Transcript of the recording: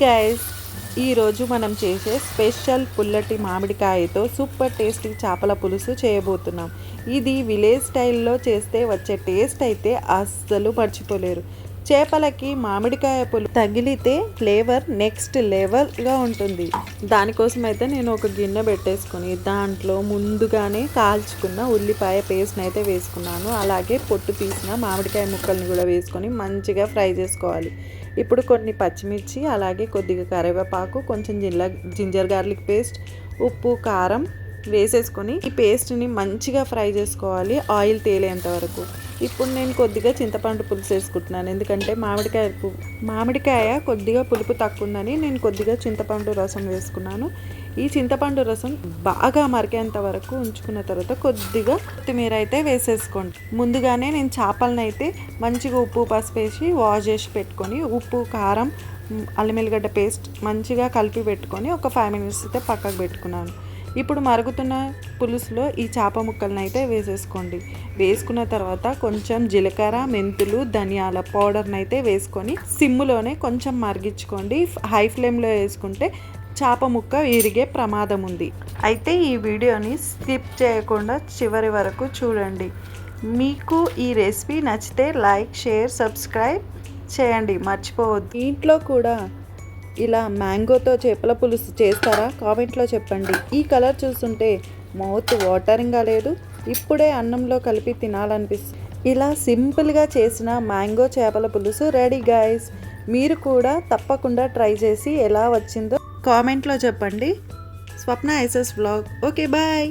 Guys, ఈరోజు మనం చేసే స్పెషల్ పుల్లటి మామిడికాయతో సూపర్ టేస్టీ చేపల పులుసు చేయబోతున్నాం. ఇది విలేజ్ స్టైల్లో చేస్తే వచ్చే టేస్ట్ అయితే అస్సలు మర్చిపోలేరు. చేపలకి మామిడికాయ పులుసు తగిలితే ఫ్లేవర్ నెక్స్ట్ లెవెల్గా ఉంటుంది. దానికోసం అయితే నేను ఒక గిన్నె పెట్టేసుకొని దాంట్లో ముందుగానే కాల్చుకున్న ఉల్లిపాయ పేస్ట్ని అయితే వేసుకున్నాను. అలాగే పొట్టు తీసిన మామిడికాయ ముక్కల్ని కూడా వేసుకొని మంచిగా ఫ్రై చేసుకోవాలి. ఇప్పుడు కొన్ని పచ్చిమిర్చి, అలాగే కొద్దిగా కరివేపాకు, కొంచెం జింజర్ గార్లిక్ పేస్ట్, ఉప్పు, కారం వేసేసుకొని ఈ పేస్ట్ని మంచిగా ఫ్రై చేసుకోవాలి ఆయిల్ తేలేంత వరకు. ఇప్పుడు నేను కొద్దిగా చింతపండు పులుసు వేసుకుంటున్నాను, ఎందుకంటే మామిడికాయ కొద్దిగా పులుపు తక్కువ ఉందని నేను కొద్దిగా చింతపండు రసం వేసుకున్నాను. ఈ చింతపండు రసం బాగా మరిగేంత వరకు ఉంచుకున్న తర్వాత కొద్దిగా కొత్తిమీర అయితే వేసేసుకోండి. ముందుగానే నేను చేపలను అయితే మంచిగా ఉప్పు పసుపు వేసి వాష్ చేసి పెట్టుకొని ఉప్పు, కారం, అల్లం ఎల్లిగడ్డ పేస్ట్ మంచిగా కలిపి పెట్టుకొని ఒక 5 minutes అయితే పక్కకు పెట్టుకున్నాను. ఇప్పుడు మరుగుతున్న పులుసులో ఈ చేప ముక్కలను అయితే వేసేసుకోండి. వేసుకున్న తర్వాత కొంచెం జీలకర్ర, మెంతులు, ధనియాల పౌడర్ని అయితే వేసుకొని సిమ్లోనే కొంచెం మరిగించుకోండి. హై ఫ్లేమ్లో వేసుకుంటే చేప ముక్క విరిగే ప్రమాదం ఉంది. అయితే ఈ వీడియోని స్కిప్ చేయకుండా చివరి వరకు చూడండి. మీకు ఈ రెసిపీ నచ్చితే లైక్, షేర్, సబ్స్క్రైబ్ చేయండి మర్చిపోవద్దు. ఇంట్లో కూడా ఇలా మ్యాంగోతో చేపల పులుసు చేస్తారా? కామెంట్లో చెప్పండి. ఈ కలర్ చూస్తుంటే మౌత్ వాటరింగ్గా లేదు, ఇప్పుడే అన్నంలో కలిపి తినాలనిపిస్తుంది. ఇలా సింపుల్గా చేసిన మ్యాంగో చేపల పులుసు రెడీ గైస్. మీరు కూడా తప్పకుండా ట్రై చేసి ఎలా వచ్చిందో కామెంట్లో చెప్పండి. Swapna SS vlog. Okay, bye.